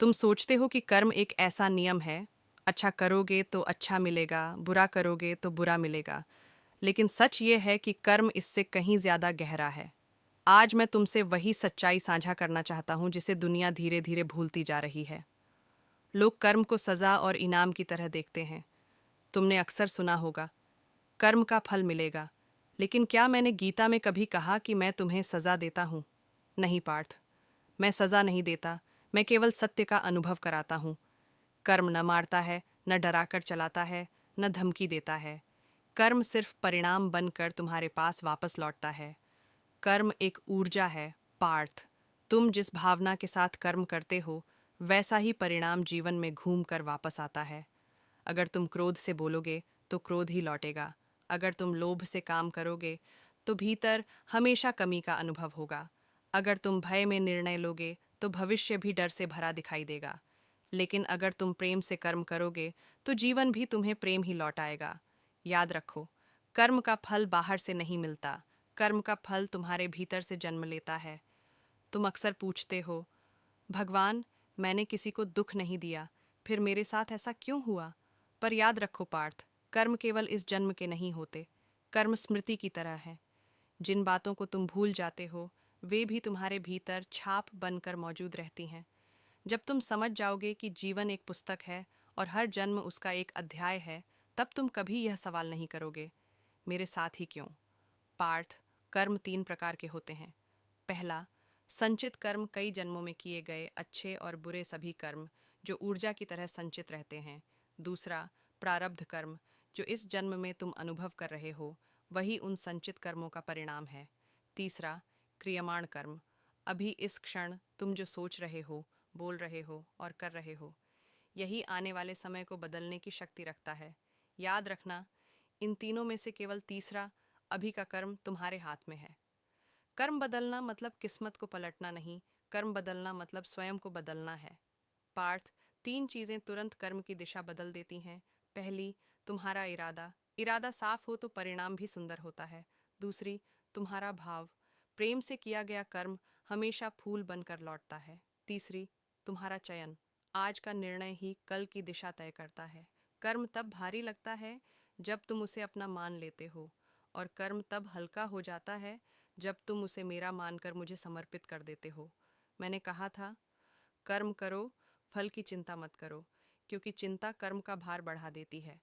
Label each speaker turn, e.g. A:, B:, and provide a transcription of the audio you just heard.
A: तुम सोचते हो कि कर्म एक ऐसा नियम है, अच्छा करोगे तो अच्छा मिलेगा, बुरा करोगे तो बुरा मिलेगा। लेकिन सच ये है कि कर्म इससे कहीं ज्यादा गहरा है। आज मैं तुमसे वही सच्चाई साझा करना चाहता हूँ जिसे दुनिया धीरे धीरे भूलती जा रही है। लोग कर्म को सजा और इनाम की तरह देखते हैं। तुमने अक्सर सुना होगा, कर्म का फल मिलेगा। लेकिन क्या मैंने गीता में कभी कहा कि मैं तुम्हें सजा देता हूँ? नहीं पार्थ, मैं सजा नहीं देता। मैं केवल सत्य का अनुभव कराता हूँ। कर्म न मारता है, न डराकर चलाता है, न धमकी देता है। कर्म सिर्फ परिणाम बनकर तुम्हारे पास वापस लौटता है। कर्म एक ऊर्जा है पार्थ। तुम जिस भावना के साथ कर्म करते हो, वैसा ही परिणाम जीवन में घूम कर वापस आता है। अगर तुम क्रोध से बोलोगे तो क्रोध ही लौटेगा। अगर तुम लोभ से काम करोगे तो भीतर हमेशा कमी का अनुभव होगा। अगर तुम भय में निर्णय लोगे तो भविष्य भी डर से भरा दिखाई देगा। लेकिन अगर तुम प्रेम से कर्म करोगे तो जीवन भी तुम्हें प्रेम ही लौटाएगा। याद रखो, कर्म का फल बाहर से नहीं मिलता। कर्म का फल तुम्हारे भीतर से जन्म लेता है। तुम अक्सर पूछते हो, भगवान, मैंने किसी को दुख नहीं दिया, फिर मेरे साथ ऐसा क्यों हुआ? पर याद रखो पार्थ, कर्म केवल इस जन्म के नहीं होते। कर्म स्मृति की तरह है। जिन बातों को तुम भूल जाते हो, वे भी तुम्हारे भीतर छाप बनकर मौजूद रहती हैं। जब तुम समझ जाओगे कि जीवन एक पुस्तक है और हर जन्म उसका एक अध्याय है, तब तुम कभी यह सवाल नहीं करोगे, मेरे साथ ही क्यों? पार्थ, कर्म तीन प्रकार के होते हैं। पहला, संचित कर्म, कई जन्मों में किए गए अच्छे और बुरे सभी कर्म जो ऊर्जा की तरह संचित रहते हैं। दूसरा, प्रारब्ध कर्म, जो इस जन्म में तुम अनुभव कर रहे हो, वही उन संचित कर्मों का परिणाम है। तीसरा, क्रियमाण कर्म, अभी इस क्षण तुम जो सोच रहे हो, बोल रहे हो और कर रहे हो, यही आने वाले समय को बदलने की शक्ति रखता है। याद रखना, इन तीनों में से केवल तीसरा, अभी का कर्म, तुम्हारे हाथ में है। कर्म बदलना मतलब किस्मत को पलटना नहीं, कर्म बदलना मतलब स्वयं को बदलना है। पार्थ, तीन चीजें तुरंत कर्म की दिशा बदल देती हैं। पहली, तुम्हारा इरादा। इरादा साफ हो तो परिणाम भी सुंदर होता है। दूसरी, तुम्हारा भाव। प्रेम से किया गया कर्म हमेशा फूल बनकर लौटता है। तीसरी, तुम्हारा चयन। आज का निर्णय ही कल की दिशा तय करता है। कर्म तब भारी लगता है जब तुम उसे अपना मान लेते हो, और कर्म तब हल्का हो जाता है जब तुम उसे मेरा मानकर मुझे समर्पित कर देते हो। मैंने कहा था, कर्म करो, फल की चिंता मत करो, क्योंकि चिंता कर्म का भार बढ़ा देती है।